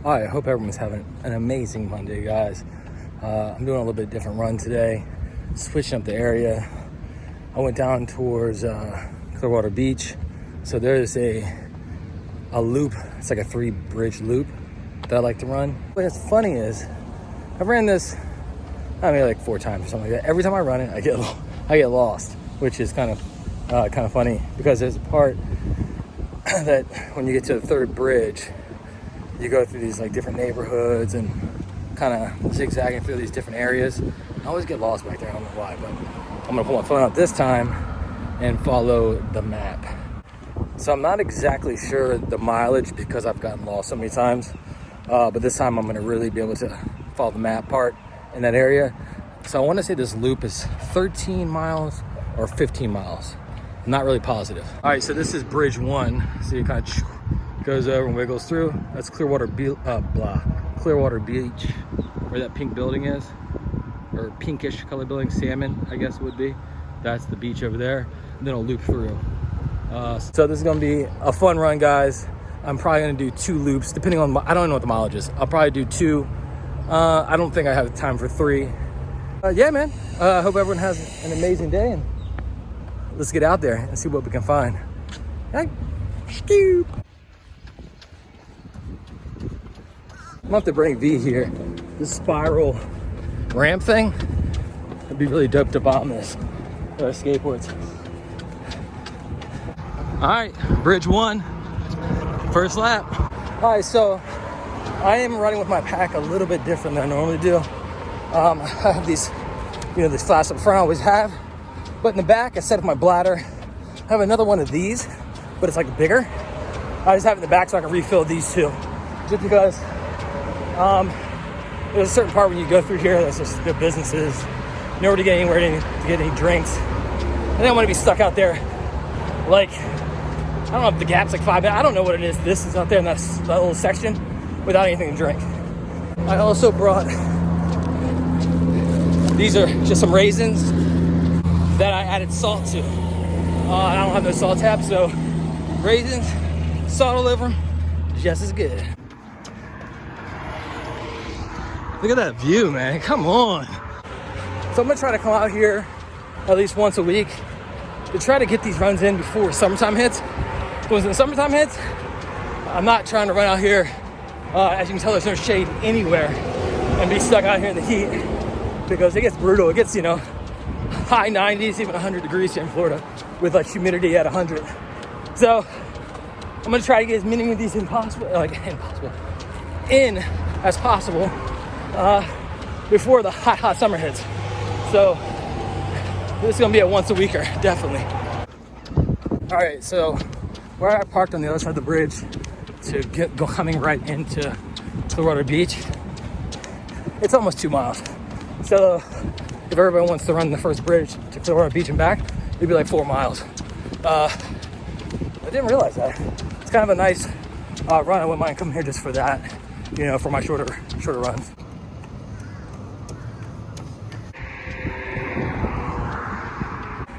All right, I hope everyone's having an amazing Monday, guys. I'm doing a little bit different run today, switching up the area. I went down towards Clearwater Beach. So there's a loop, it's like a 3-bridge loop that I like to run. What's funny is, I've ran this, like 4 times or something like that. Every time I run it, I get lost, which is kind of funny because there's a part that when you get to the 3rd bridge, you go through these like different neighborhoods and kind of zigzagging through these different areas. I always get lost back there, I don't know why, but I'm gonna pull my phone out this time and follow the map. So I'm not exactly sure the mileage because I've gotten lost so many times, but this time I'm gonna really be able to follow the map part in that area. So I wanna say this loop is 13 miles or 15 miles. I'm not really positive. All right, so this is Bridge 1. So you kind of goes over and wiggles through. That's Clearwater Beach, where that pink building is, or pinkish color building, salmon, I guess it would be. That's the beach over there. And then it'll loop through. So this is gonna be a fun run, guys. I'm probably gonna do 2 loops, depending on, I don't know what the mileage is. I'll probably do 2. I don't think I have time for 3. Yeah, man, I hope everyone has an amazing day, and let's get out there and see what we can find. Hey, scoop. I'm gonna have to bring V here. This spiral ramp thing, it'd be really dope to bomb this with our skateboards. All right, Bridge 1, first lap. All right, so I am running with my pack a little bit different than I normally do. I have these, this flask up front I always have, but in the back, I set up my bladder. I have another one of these, but it's like bigger. I just have it in the back so I can refill these 2, just because there's a certain part when you go through here that's just good businesses, nowhere to get anywhere to get any drinks. I don't want to be stuck out there, like, I don't know if the gap's like 5 minutes, I don't know what it is. This is out there in that little section without anything to drink. I also brought, these are just some raisins that I added salt to. I don't have no salt tabs, so raisins, salt all over them, just as good. Look at that view, man, come on. So I'm gonna try to come out here at least once a week to try to get these runs in before summertime hits. Because when the summertime hits, I'm not trying to run out here. As you can tell, there's no shade anywhere and be stuck out here in the heat because it gets brutal. It gets, high 90s, even 100 degrees here in Florida with like humidity at 100. So I'm gonna try to get as many of these in as possible before the hot summer hits. So this is gonna be a once a weeker, definitely. All right, so where I parked on the other side of the bridge to go coming right into Clearwater Beach, it's almost 2 miles. So if everybody wants to run the first bridge to Clearwater Beach and back, it'd be like 4 miles. I didn't realize that. It's kind of a nice run. I wouldn't mind coming here just for that, for my shorter runs.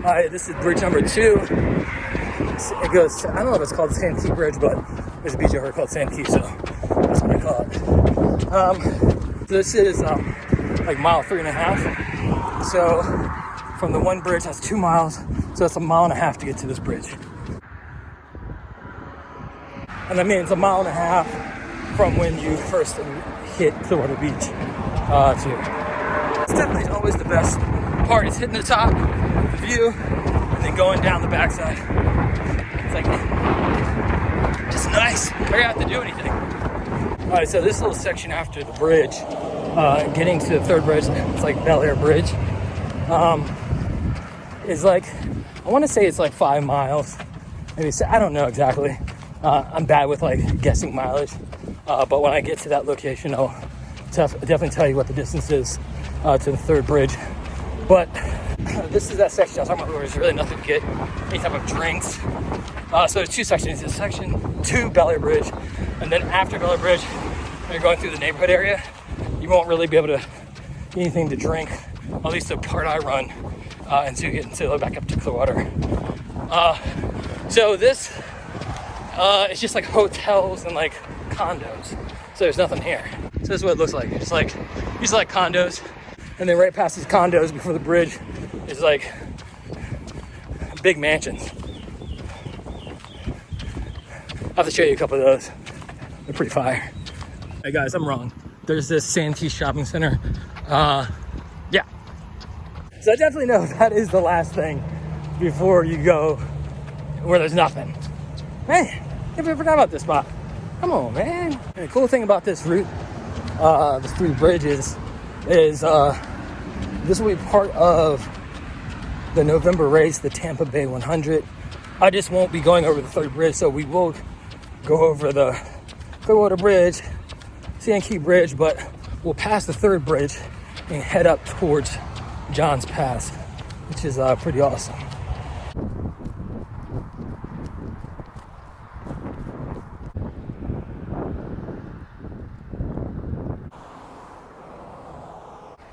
All right, this is bridge number 2. It goes, I don't know if it's called the Sandkey Bridge, but there's a beach over here called Sandkey, so that's what I call it. This is like mile 3.5. So from the one bridge, that's 2 miles. So that's 1.5 miles to get to this bridge. And I mean, it's 1.5 miles from when you first hit Clearwater Beach to. It's definitely always the best part is hitting the top, the view, and then going down the backside. It's like, just nice. I don't have to do anything. All right, so this little section after the bridge, getting to the 3rd bridge, it's like Bel Air Bridge, is like, I want to say it's like 5 miles. Maybe, I don't know exactly. I'm bad with like guessing mileage, but when I get to that location, I'll definitely tell you what the distance is to the 3rd bridge. But this is that section I was talking about where there's really nothing to get, any type of drinks. So there's 2 sections. There's section 2, Bel Air Bridge, and then after Bel Air Bridge, when you're going through the neighborhood area, you won't really be able to get anything to drink, at least the part I run, until you get back up to Clearwater. So this it's just like hotels and like condos. So there's nothing here. So this is what it looks like. It's like, these are like condos. And then right past these condos before the bridge is like big mansions. I'll have to show you a couple of those. They're pretty fire. Hey guys, I'm wrong. There's this Santee shopping center. Yeah. So I definitely know that is the last thing before you go where there's nothing. Man, I forgot about this spot. Come on, man. And the cool thing about this route, the 3 bridges, is this will be part of the November race, the Tampa Bay 100. I just won't be going over the 3rd bridge, so we will go over the Clearwater Bridge, Santee Bridge, but we'll pass the 3rd bridge and head up towards John's Pass, which is pretty awesome.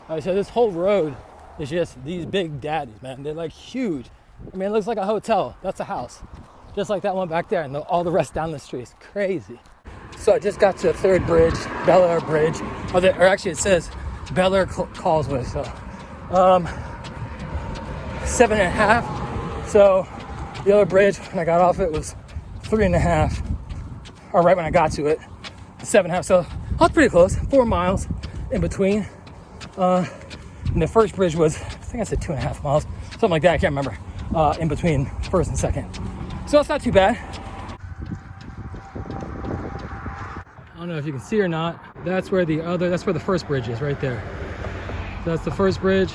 All right, so this whole road is just these big daddies, man. They're like huge. I mean, it looks like a hotel. That's a house. Just like that one back there, and all the rest down the street. It's crazy. So I just got to the 3rd bridge, Bel Air Bridge. Or actually it says Bel Air Causeway. So 7.5. So the other bridge, when I got off it, was 3.5. Or right when I got to it, 7.5. So I was pretty close, 4 miles in between. And the first bridge was, I think I said 2.5 miles, something like that. I can't remember, in between first and second. So that's not too bad. I don't know if you can see or not. That's where the first bridge is, right there. So that's the first bridge.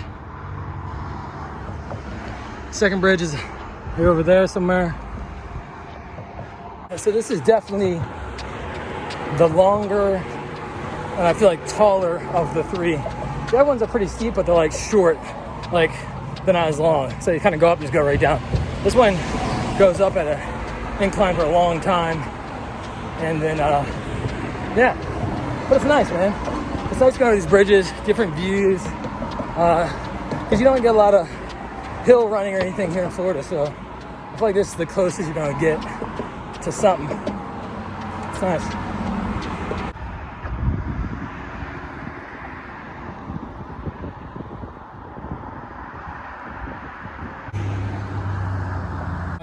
Second bridge is here over there somewhere. So this is definitely the longer, and I feel like taller of the 3. The other ones are pretty steep, but they're like short, like they're not as long. So you kind of go up, just go right down. This one goes up at an incline for a long time, and then yeah, but it's nice, man. It's nice going to these bridges, different views, because you don't get a lot of hill running or anything here in Florida. So I feel like this is the closest you're gonna get to something. It's nice.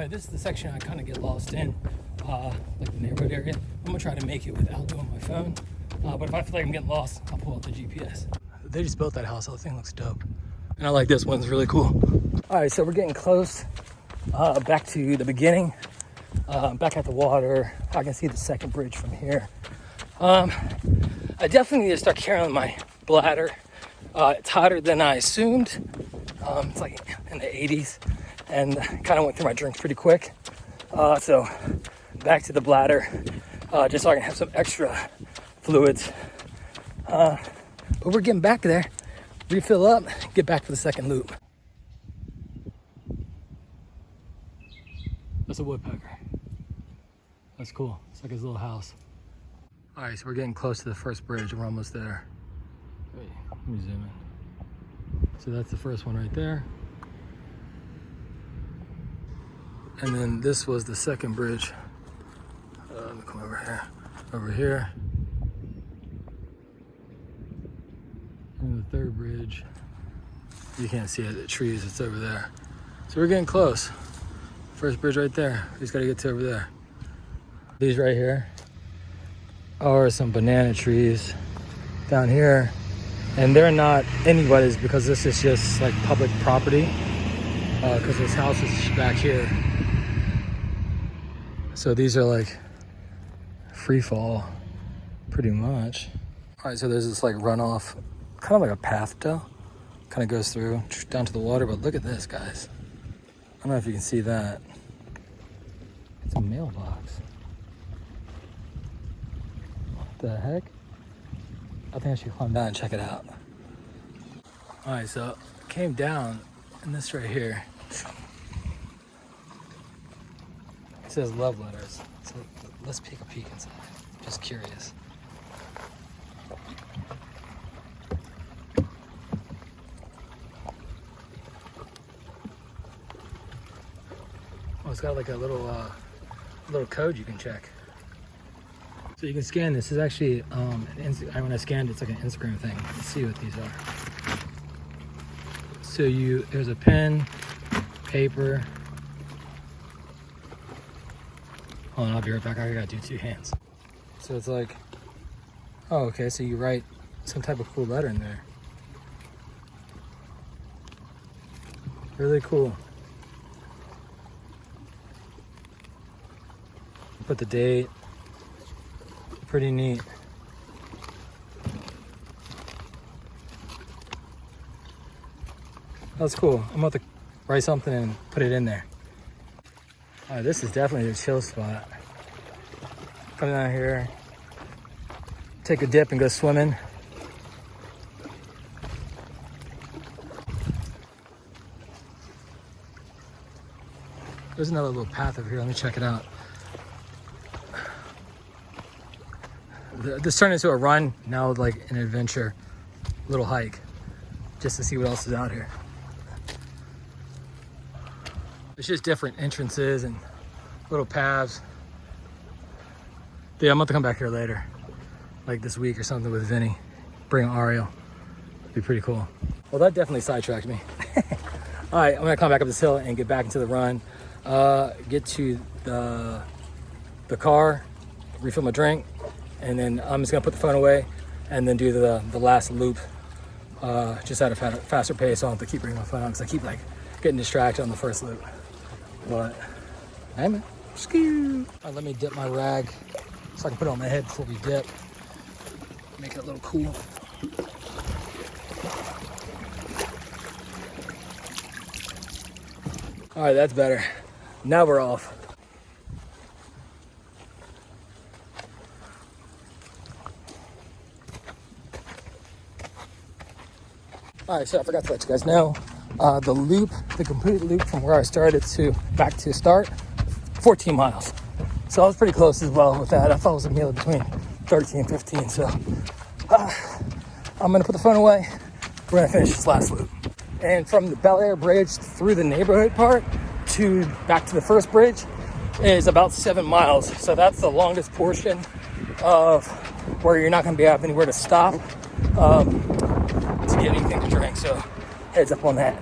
This is the section I kind of get lost in, like the neighborhood area. I'm gonna try to make it without doing my phone, but if I feel like I'm getting lost, I'll pull out the GPS. They just built that house, so the thing looks dope. And I like this one, it's really cool. All right, so we're getting close, back to the beginning, back at the water. I can see the second bridge from here. I definitely need to start carrying my bladder. It's hotter than I assumed. It's like in the 80s. And kind of went through my drinks pretty quick. So back to the bladder, just so I can have some extra fluids. But we're getting back there, refill up, get back for the second loop. That's a woodpecker. That's cool. It's like his little house. All right, so we're getting close to the first bridge. We're almost there. Wait, let me zoom in. So that's the first one right there. And then this was the second bridge. Let me come over here. Over here. And the 3rd bridge. You can't see it, the trees, it's over there. So we're getting close. First bridge right there. We just gotta get to over there. These right here are some banana trees down here. And they're not anybody's because this is just like public property. Because this house is back here. So these are like free fall, pretty much. All right, so there's this like runoff, kind of like a path though. Kind of goes through down to the water, but look at this, guys. I don't know if you can see that. It's a mailbox. What the heck? I think I should climb down and check it out. All right, so came down, and this right here. It says love letters. So let's take a peek inside. Just curious. Oh, it's got like a little code you can check. So you can scan this. This is actually, when I scanned it, it's like an Instagram thing. Let's see what these are. So there's a pen, paper. Hold on, I'll be right back. I gotta do 2 hands. So it's like, oh, okay, so you write some type of cool letter in there. Really cool. Put the date. Pretty neat. That's cool. I'm about to write something and put it in there. All right, this is definitely a chill spot. Come down here, take a dip and go swimming. There's another little path over here. Let me check it out. This turned into a run, now like an adventure, little hike, just to see what else is out here. It's just different entrances and little paths. Yeah, I'm about to come back here later, like this week or something with Vinny. Bring Ariel. It'd be pretty cool. Well, that definitely sidetracked me. All right, I'm gonna come back up this hill and get back into the run. Get to the car, refill my drink, and then I'm just gonna put the phone away and then do the last loop just at a faster pace. So I don't have to keep bringing my phone on because I keep like getting distracted on the first loop. But hey man, skew. All right, let me dip my rag so I can put it on my head before we dip. Make it a little cool. All right, that's better. Now we're off. All right, so I forgot to let you guys know, the complete loop from where I started to back to start, 14 miles. So I was pretty close as well with that. I thought it was a meal between 13 and 15. So I'm gonna put the phone away. We're gonna finish this last loop. And from the Bel Air Bridge through the neighborhood part to back to the first bridge is about 7 miles. So that's the longest portion of where you're not gonna have anywhere to stop to get anything to drink. So heads up on that.